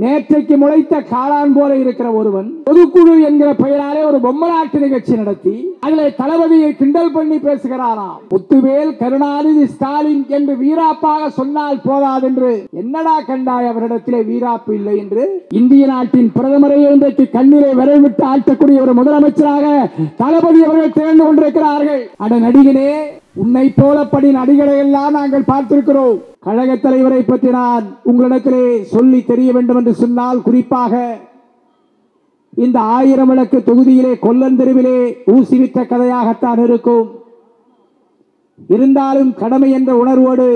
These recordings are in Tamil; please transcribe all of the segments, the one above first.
நேற்றைக்கு முளைத்த காளான் போல இருக்கிற ஒருவன் பொதுக்குழு என்கிற பெயராலே ஒரு பொம்மலாட்டு நிகழ்ச்சி நடத்தி அதில் தளபதியை கிண்டல் பண்ணி பேசுகிறாராம். முத்துவேல் கருணாநிதி ஸ்டாலின் என்று வீராப்பாக சொன்னால் போதாது என்று என்னடா கண்டாய் அவரிடத்திலே வீராப்பு இல்லை என்று இந்திய நாட்டின் பிரதமரை இன்றைக்கு கண்ணிலே விரல் விட்டு ஆட்டக்கூடிய ஒரு முதலமைச்சராக தளபதி அவர்கள் திகழ்ந்து கொண்டிருக்கிறார்கள். அட நடிகனே, உன்னை போலப்படி நடிகரை எல்லாம் நாங்கள் பார்த்திருக்கிறோம். கழக தலைவரை பற்றி நான் உங்களிடத்திலே சொல்லி தெரிய வேண்டும் என்று சொன்னால், குறிப்பாக இந்த 1000 விளக்கு தொகுதியிலே கொல்லந்தெருவிலே ஊசிவிட்ட கதையாகத்தான் இருக்கும். இருந்தாலும் கடமை என்ற உணர்வோடு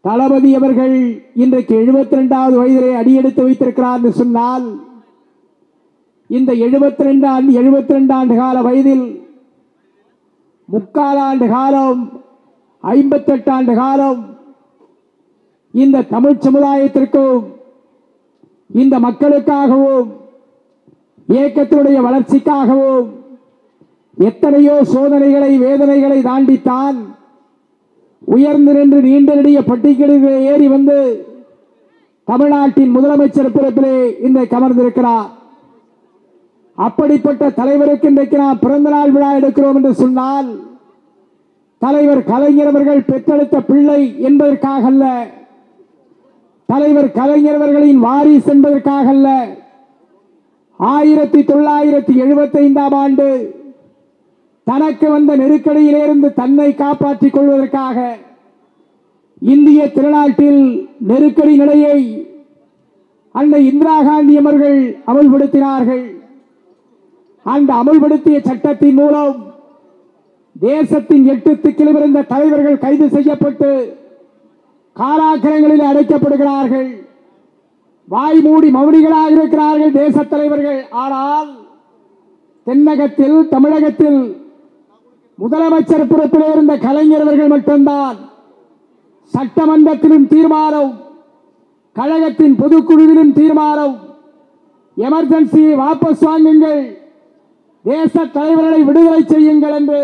தளபதி அவர்கள் இன்றைக்கு 72வது வயதிலே அடியெடுத்து வைத்திருக்கிறார் என்று சொன்னால், இந்த 72 ஆண்டு கால வயதில் 3/4 ஆண்டு காலம் 58 ஆண்டு காலம் இந்த தமிழ் சமுதாயத்திற்கும் இந்த மக்களுக்காகவும் இயக்கத்தினுடைய வளர்ச்சிக்காகவும் எத்தனையோ சோதனைகளை வேதனைகளை தாண்டித்தான் உயர்ந்து நின்று நீண்ட நெடிய பட்டியலிலே ஏறி வந்து தமிழ்நாட்டின் முதலமைச்சர் பொறுப்பிலே இன்றைக்கு அமர்ந்திருக்கிறார். அப்படிப்பட்ட தலைவருக்கு இன்றைக்கு நாம் பிறந்த நாள் விழா எடுக்கிறோம் என்று சொன்னால், தலைவர் கலைஞர் அவர்கள் பெற்றெடுத்த பிள்ளை என்பதற்காக அல்ல, தலைவர் கலைஞர் அவர்களின் வாரிசு என்பதற்காக அல்ல, 1975ஆம் ஆண்டு தனக்கு வந்த நெருக்கடியிலிருந்து தன்னை காப்பாற்றிக் கொள்வதற்காக இந்திய திருநாட்டில் நெருக்கடி நிலையை அன்னை இந்திரா காந்தி அவர்கள் அமல்படுத்தினார்கள். அந்த அமல்படுத்திய சட்டத்தின் மூலம் தேசத்தின் 8 திக்கிலும் இருந்த தலைவர்கள் கைது செய்யப்பட்டு காராக்கிரங்களில் அடைக்கப்படுகிறார்கள். வாய் மூடி மௌனிகளாக இருக்கிறார்கள் தேச தலைவர்கள். ஆனால் தென்னகத்தில் தமிழகத்தில் முதலமைச்சர் பொறுப்பில் இருந்த கலைஞர் அவர்கள் மட்டும்தான் சட்டமன்றத்திலும் தீர்மானம், கழகத்தின் பொதுக்குழுவிலும் தீர்மானம், எமர்ஜென்சியை வாபஸ் வாங்குங்கள், தேச தலைவர்களை விடுதலை செய்யுங்கள் என்று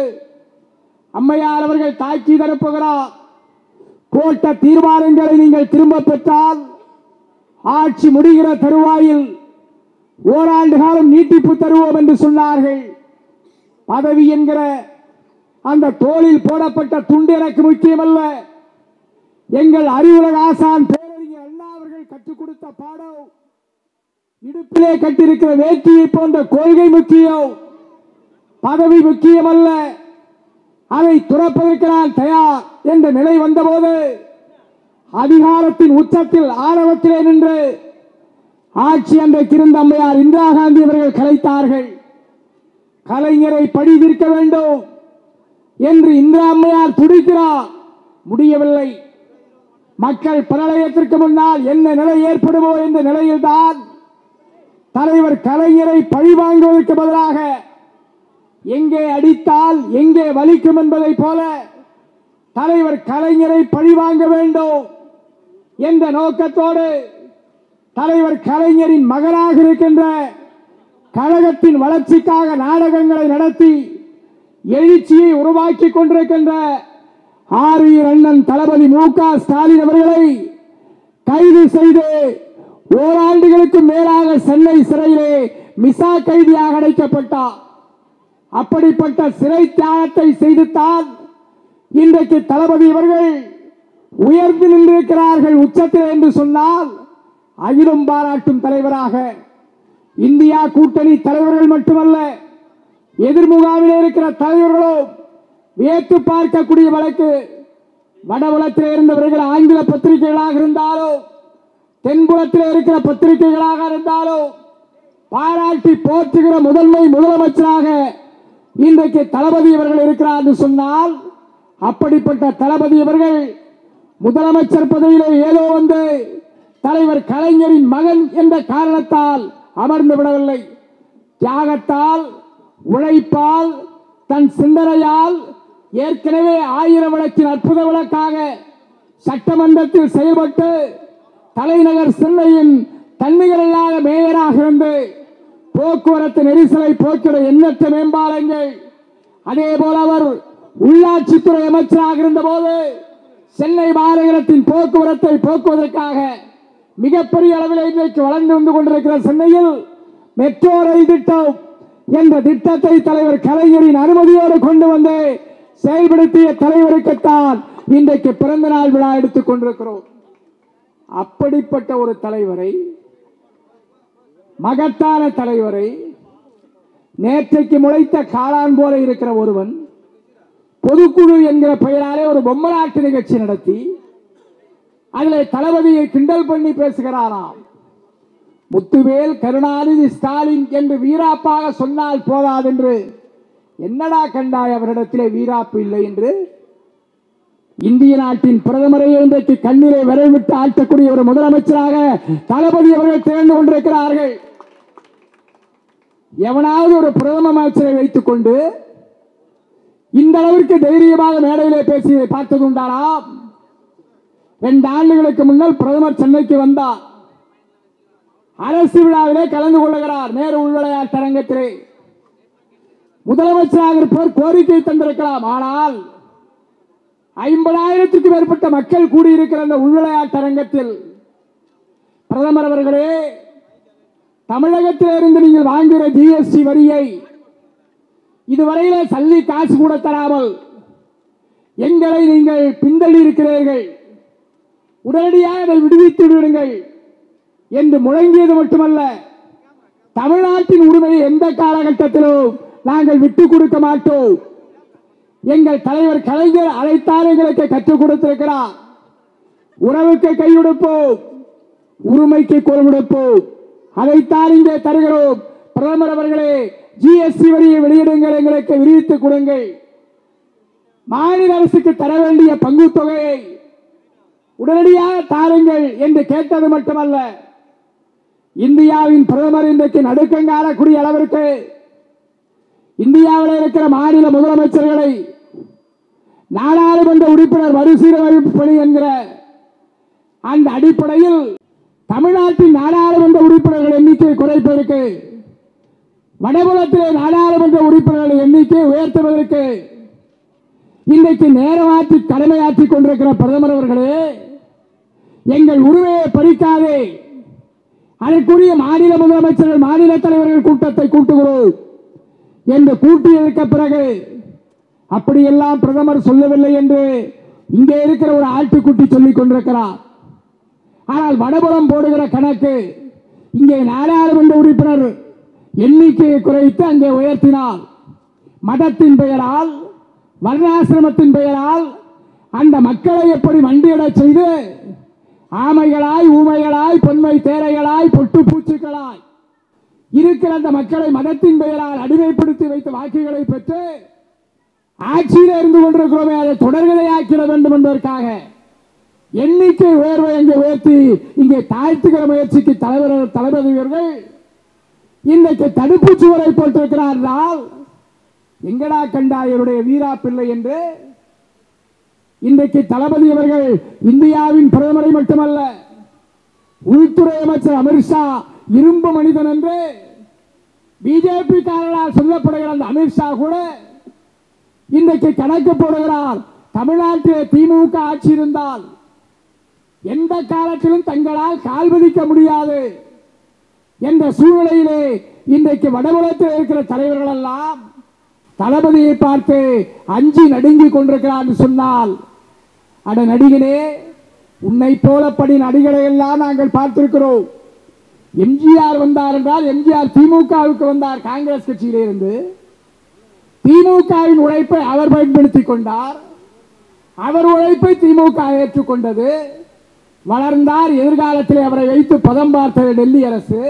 அம்மையார் அவர்கள் தாக்கீது அனுப்புகிறார். போட்ட தீர்மானங்களை நீங்கள் திரும்ப பெற்றால் ஆட்சி முடிகிற தருவாயில் ஓராண்டு காலம் நீட்டிப்பு தருவோம் என்று சொன்னார்கள். பதவி என்கிற அந்த தோளில் போடப்பட்ட துண்டு எனக்கு முக்கியமல்ல, எங்கள் அறிவுலக ஆசான் பேரறிஞர் அண்ணா அவர்கள் கற்றுக் கொடுத்த பாடம், இடுப்பிலே கட்டிருக்கிற வேட்டியை போன்ற கொள்கை முக்கியம், பதவி முக்கியமல்ல, அதை துறப்பதற்கு நான் தயார் என்ற நிலை வந்தபோது அதிகாரத்தின் உச்சத்தில் ஆணவத்திலே நின்று ஆட்சி அன்றைக்கு இருந்த அம்மையார் இந்திரா காந்தி அவர்கள் கலைத்தார்கள். கலைஞரை பழி தீர்க்க வேண்டும் என்று இந்திரா அம்மையார் துடிக்கிறார், முடியவில்லை. மக்கள் பிரளயத்திற்கு முன்னால் என்ன நிலை ஏற்படுமோ என்ற நிலையில்தான் தலைவர் கலைஞரை பழி வாங்குவதற்கு பதிலாக எங்கே அடித்தால் எங்கே வலிக்கும் என்பதை போல தலைவர் கலைஞரை பழி வாங்க வேண்டும் என்ற நோக்கத்தோடு தலைவர் கலைஞரின் மகனாக இருக்கின்ற கழகத்தின் வளர்ச்சிக்காக நாடகங்களை நடத்தி எழுச்சியை உருவாக்கி கொண்டிருக்கின்ற ஆரியர் அண்ணன் தளபதி மு.க. ஸ்டாலின் அவர்களை கைது செய்து ஓராண்டுகளுக்கு மேலாக சென்னை சிறையிலே மிசா கைதியாக அடைக்கப்பட்டார். அப்படிப்பட்ட சிறை தியாகத்தை செய்துத்தான் இன்றைக்கு தளபதி அவர்கள் உயர்ந்து நின்றிருக்கிறார்கள் உச்சத்தில் என்று சொன்னால், அகிலம் பாராட்டும் தலைவராக இந்தியா கூட்டணி தலைவர்கள் மட்டுமல்ல, எதிர்முகாமில் இருக்கிற தலைவர்களும் வியத்து பார்க்கக்கூடிய வழக்கு. வடபுலத்தில் இருந்தவர்கள் ஆங்கில பத்திரிகைகளாக இருந்தாலும் தென்புலத்தில் இருக்கிற பத்திரிகைகளாக இருந்தாலும் பாராட்டி போற்றுகிற முதன்மை முதலமைச்சராக இன்றைக்கு தளபதி அவர்கள் இருக்கிறார் என்று சொன்னால், அப்படிப்பட்ட தளபதி அவர்கள் முதலமைச்சர் பதவியிலே ஏதோ வந்து தலைவர் கலைஞரின் மகன் என்ற காரணத்தால் அமர்ந்து விடவில்லை. தியாகத்தால், உழைப்பால், தன் சிந்தனையால் ஏற்கனவே 1000 விளக்கின் அற்புத விளக்காக சட்டமன்றத்தில் செயல்பட்டு தலைநகர் சென்னையின் தன்னிகரில்லாத மேயராக இருந்து போக்குவரத்து நெரிசலை போக்கிட எண்ணற்ற மேம்பாலங்கள், அதே போல அவர் உள்ளாட்சித்துறை அமைச்சராக இருந்த போது சென்னை மாநகரத்தின் போக்குவரத்தை போக்குவதற்காக மிகப்பெரிய அளவில் இன்றைக்கு வளர்ந்து வந்து கொண்டிருக்கிற சென்னையில் மெட்ரோ ரயில் திட்டம் என்ற திட்டத்தை தலைவர் கலைஞரின் அனுமதியோடு கொண்டு வந்து செயல்படுத்திய தலைவருக்குத்தான் இன்றைக்கு பிறந்த நாள் விழா எடுத்துக் கொண்டிருக்கிறோம். அப்படிப்பட்ட ஒரு தலைவரை, மகத்தான தலைவரை, நேற்றைக்கு முளைத்த காளான் போல இருக்கிற ஒருவன் பொதுக்குழு என்கிற பெயராலே ஒரு பொம்மலாட்டு நிகழ்ச்சி நடத்தி அதில் தளபதியை கிண்டல் பண்ணி பேசுகிறாராம். முத்துவேல் கருணாநிதி ஸ்டாலின் என்று வீராப்பாக சொன்னால் போதாது என்று என்னடா கண்டாய் அவரிடத்திலே வீராப்பு இல்லை என்று இந்திய நாட்டின் பிரதமரையே இன்றைக்கு கண்ணிலே விரல் விட்டு ஆட்டக்கூடிய ஒரு முதலமைச்சராக தளபதி அவர்கள் திகழ்ந்து கொண்டிருக்கிறார்கள். எவனாவது ஒரு பிரதம அமைச்சரை வைத்துக் கொண்டு இந்த அளவிற்கு தைரியமாக மேடையிலே பேசியதை பார்த்தது உண்டானா? 2 ஆண்டுகளுக்கு முன்னால் பிரதமர் சென்னைக்கு வந்தார். அரசு விழாவிலே கலந்து கொள்ளுகிறார். நேரு உள்விளையாட்டு அரங்கத்திலே முதலமைச்சராக இருப்பவர் கோரிக்கை தந்திருக்கலாம். ஆனால் 50,000க்கும் மேற்பட்ட மக்கள் கூடியிருக்கிற அந்த உள்விளையாட்டு அரங்கத்தில் பிரதமர் அவர்களே, தமிழகத்திலிருந்து நீங்கள் வாங்குகிற ஜிஎஸ்டி வரியை இதுவரையிலே சல்லி காசு கூட தராமல் எங்களை நீங்கள் பிந்தள்ளி இருக்கிறீர்கள், உடனடியாக அதை விடுவித்து விடுங்கள் என்று முழங்கியது மட்டுமல்ல, தமிழ்நாட்டின் உரிமையை எந்த காலகட்டத்திலும் நாங்கள் விட்டுக் கொடுக்க மாட்டோம். எங்கள் தலைவர் கலைஞர் அதைத்தான் எங்களுக்கு கற்றுக் கொடுத்திருக்கிறார். உறவுக்கு கை கொடுப்போம், உரிமைக்கு குரல் கொடுப்போம், அதைத்தான் இங்கே தருகிறோம். பிரதமர் அவர்களே, ஜிஎஸ்டி வரியை வெளியிடுங்கள், எங்களுக்கு விரிவித்துக் கொடுங்கள். மாநில அரசுக்கு தர வேண்டிய பங்கு தொகையை உடனடியாக தாருங்கள் என்று கேட்டது மட்டுமல்ல, இந்தியாவின் பிரதமர் இன்றைக்கு நடுக்கம் காணக்கூடிய அளவிற்கு இந்தியாவில் இருக்கிற மாநில முதலமைச்சர்களை நாடாளுமன்ற உறுப்பினர் மறுசீரமைப்பு பணி என்கிற அந்த அடிப்படையில் தமிழ்நாட்டின் நாடாளுமன்ற உறுப்பினர்கள் எண்ணிக்கை குறைப்பதற்கு, வடபுலத்திலே நாடாளுமன்ற உறுப்பினர்கள் எண்ணிக்கை உயர்த்துவதற்கு இன்றைக்கு நேரமாற்றி கடமையாற்றிக் கொண்டிருக்கிற பிரதமர் அவர்களே, எங்கள் உரிமையை பறிக்காதே, அதற்குரிய மாநில முதலமைச்சர்கள் மாநில தலைவர்கள் கூட்டத்தை கூட்டுகிறோம் என்று கூட்டியதற்கு பிறகு அப்படியெல்லாம் பிரதமர் சொல்லவில்லை என்று இங்கே இருக்கிற ஒரு ஆட்டுக்குட்டி சொல்லிக் கொண்டிருக்கிறார். ஆனால் வடபுறம் போடுகிற கணக்கு இங்கே நாடாளுமன்ற உறுப்பினர் எண்ணிக்கையை குறைத்து அங்கே உயர்த்தினார். மதத்தின் பெயரால், வர்ணாசிரமத்தின் பெயரால் அந்த மக்களை எப்படி மண்டியிடச் செய்து ஆமைகளாய், ஊமைகளாய், பொன்மை தேரைகளாய், பொட்டு பூச்சிகளாய் இருக்கிற அந்த மக்களை மதத்தின் பெயரால் அடிமைப்படுத்தி வைத்த வாக்குகளை பெற்று ஆட்சியில் இருந்து கொண்டிருக்கிறோமே, அதை தொடர்கதையாக்கிட வேண்டும் என்பதற்காக எண்ணிக்கை உயர்வை அங்கே உயர்த்தி இங்கே தாழ்த்துகிற முயற்சிக்கு தளபதிகள் இன்றைக்கு தடுப்பு சுவரை போட்டிருக்கிறார்கள். எங்கடா கண்டாயருடைய வீரா பிள்ளை என்று இன்றைக்கு தளபதி அவர்கள் இந்தியாவின் பிரதமரை மட்டுமல்ல, உள்துறை அமைச்சர் அமித்ஷா இரும்பு மனிதன் என்று பிஜேபி காரர்களால் சொல்லப்படுகிற அந்த அமித்ஷா கூட இன்றைக்கு கணக்கு போடுகிறார். தமிழ்நாட்டில் திமுக ஆட்சி இருந்தால் எந்த காலத்திலும் தங்களால் கால்வதிக்க முடியாது என்ற சூழ்நிலையிலே இன்றைக்கு வடபுலத்தில் இருக்கிற தலைவர்கள் எல்லாம் தளபதியை பார்த்து அஞ்சி நடுங்கிக் கொண்டிருக்கிறார் என்று சொன்னால், அட நடிகனே, உன்னை போலப்படி நடிகரை எல்லாம் நாங்கள் பார்த்திருக்கிறோம். எம்ஜிஆர் வந்தார் என்றால் எம்ஜிஆர் திமுகவுக்கு வந்தார். காங்கிரஸ் கட்சியிலே இருந்து திமுகவின் உழைப்பை அவர் பயன்படுத்திக் கொண்டார். அவர் உழைப்பை திமுக ஏற்றுக்கொண்டது, வளர்ந்தார். எதிர்காலத்தில் அவரை வைத்து பதம் பார்த்தது டெல்லி அரசு.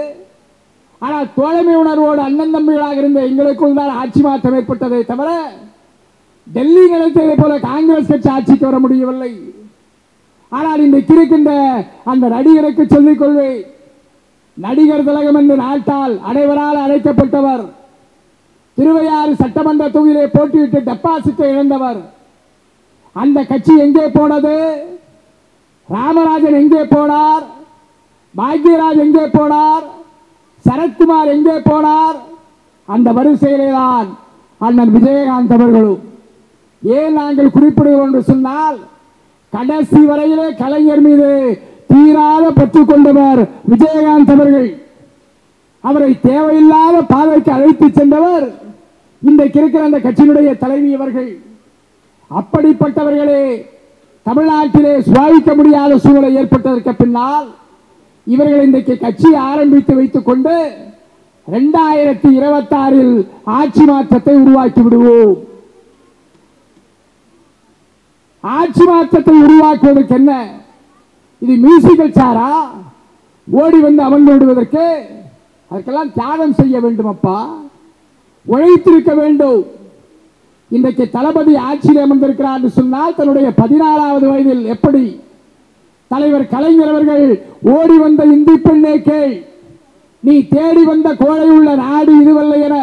ஆனால் தோழமை உணர்வோடு அண்ணன் தம்பிகளாக இருந்த எங்களுக்குள் தான் ஆட்சி மாற்றம் ஏற்பட்டதை தவிர டெல்லி நிலைத்ததை போல காங்கிரஸ் கட்சி ஆட்சிக்கு வர முடியவில்லை. ஆனால் இன்றைக்கு இருக்கின்ற அந்த நடிகருக்கு சொல்லிக் கொள்வேன், நடிகர் திலகம் என்று நாட்டால் அனைவரால் அழைக்கப்பட்டவர், திருவையாறு சட்டமன்ற தொகுதியிலே போட்டியிட்டு டெபாசிட்டை இழந்தவர். அந்த கட்சி எங்கே போனது? ராமராஜன் எங்கே போனார்? பாக்யராஜ் எங்கே போனார்? சரத்குமார் எங்கே போனார்? அந்த வரிசையிலே தான் அண்ணன் விஜயகாந்த் அவர்களும். ஏன் நாங்கள் குறிப்பிடுகிறோம் என்று சொன்னால், கடைசி வரையிலே கலைஞர் மீது தீராத பற்று கொண்டவர் விஜயகாந்த் அவர்கள். அவரை தேவையில்லாத பாதைக்கு அழைத்து சென்றவர் இன்றைக்கு இருக்கிற அந்த கட்சியினுடைய தலைவி அவர்கள். அப்படிப்பட்டவர்களே தமிழ்நாட்டிலே சுவாசிக்க முடியாத சூழலை ஏற்பட்டதற்கு பின்னால் இவர்கள் இன்றைக்கு கட்சி ஆரம்பித்து வைத்துக் கொண்டு 2026 ஆட்சி மாற்றத்தை உருவாக்கி விடுவோம். ஆட்சி மாற்றத்தை உருவாக்குவதற்கு என்ன இது மியூசிக்கல் சாரா? ஓடி வந்து அமர்ந்து விடுவதற்கு அதற்கெல்லாம் தியாகம் செய்ய வேண்டும். அப்பா உழைத்திருக்க வேண்டும். இன்றைக்கு தளபதி ஆட்சியில் அமர்ந்திருக்கிறார் என்று சொன்னால் தன்னுடைய 14வது வயதில் எப்படி தலைவர் கலைஞர் அவர்கள் ஓடி வந்த இந்தி பெண்ணே கேள், நீ தேடி வந்த கோழை உள்ள நாடு இதுவல்ல என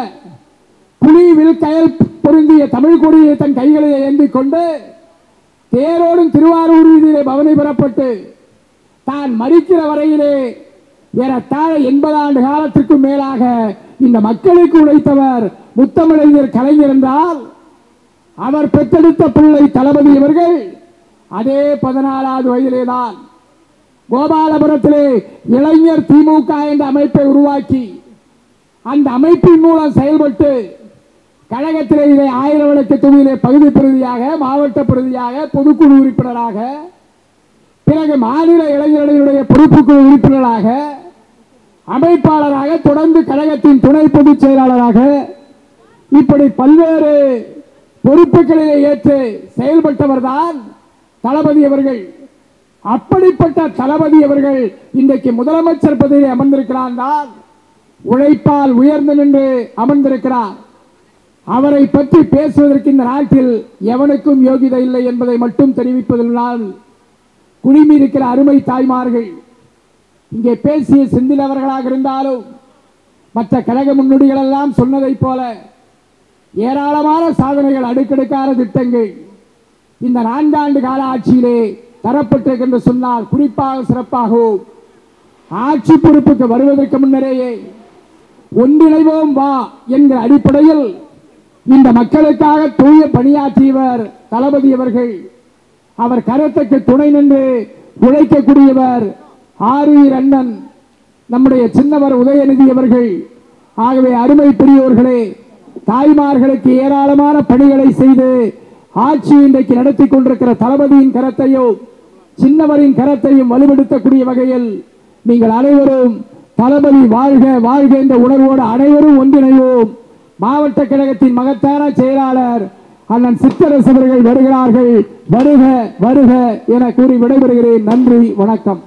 புலிவில் கயல் பொருந்திய தமிழ் கொடியை தன் கைகளில் ஏந்திக் கொண்டு தேரோடும் திருவாரூர் வீதியிலே பவனி பெறப்பட்டு தான் மறிக்கிற வரையிலே ஏறத்தாழ 80 ஆண்டு காலத்திற்கும் மேலாக இந்த மக்களுக்கு உழைத்தவர் முத்தமிழறிஞர் கலைஞர் என்றால் அவர் பெற்றெடுத்த பிள்ளை தளபதி அவர்கள் அதே 14வது வயதிலேதான் கோபாலபுரத்திலே இளைஞர் திமுக என்ற அமைப்பை உருவாக்கி அந்த அமைப்பின் மூலம் செயல்பட்டு கழகத்திலே இதை 1000 விளக்கு தொகுதியிலே பகுதி பிரதியாக, மாவட்ட பிரதியாக, பொதுக்குழு உறுப்பினராக, பிறகு மாநில இளைஞர்களுடைய பொறுப்புக்குழு உறுப்பினராக, அமைப்பாளராக, தொடர்ந்து கழகத்தின் துணை பொதுச் செயலாளராக இப்படி பல்வேறு பொறுப்புகளிலே ஏற்று செயல்பட்டவர்தான் தளபதி அவர்கள். அப்படிப்பட்ட தளபதி அவர்கள் இன்றைக்கு முதலமைச்சர் பதவியில் அமர்ந்திருக்கிறார். உழைப்பால் உயர்ந்து நின்று அமர்ந்திருக்கிறார். அவரை பற்றி பேசுவதற்கு இந்த நாட்டில் எவனுக்கும் யோகிதை இல்லை என்பதை மட்டும் தெரிவிப்பதனால் குழுமி இருக்கிற அருமை தாய்மார்கள் இங்கே பேசிய செந்தில் அவர்களாக இருந்தாலும் மற்ற கழக முன்னோடிகள் எல்லாம் சொன்னதை போல ஏராளமான சாதனைகள், அடுக்கடுக்கான திட்டங்கள் இந்த 4 ஆண்டு கால ஆட்சியிலே தரப்பட்டிருக்கு என்று சொன்னால் குறிப்பாக சிறப்பாகவும் ஆட்சி பொறுப்புக்கு வருவதற்கு முன்னரேயே ஒன்றிணைவோம் வா என்கிற அடிப்படையில் இந்த மக்களுக்காக தூய பணியாற்றியவர் தளபதி அவர்கள். அவர் கருத்துக்கு துணை நின்று உழைக்கக்கூடியவர் ஆரூர் அண்ணன் நம்முடைய சின்னவர் உதயநிதி அவர்கள். ஆகவே அருமை பெரியோர்களே, தாய்மார்களுக்கு ஏராளமான பணிகளை செய்து ஆட்சி இன்றைக்கு நடத்தி கொண்டிருக்கிற தளபதியின் கரத்தையும் சின்னவரின் கரத்தையும் வலுப்படுத்தக்கூடிய வகையில் நீங்கள் அனைவரும் தளபதி வாழ்க வாழ்க என்ற உணர்வோடு அனைவரும் ஒன்றிணைவோம். மாவட்ட கழகத்தின் மகத்தான செயலாளர் அண்ணன் சித்தரசு அவர்கள் வருகிறார்கள். வருக வருக என கூறி விடைபெறுகிறேன். நன்றி, வணக்கம்.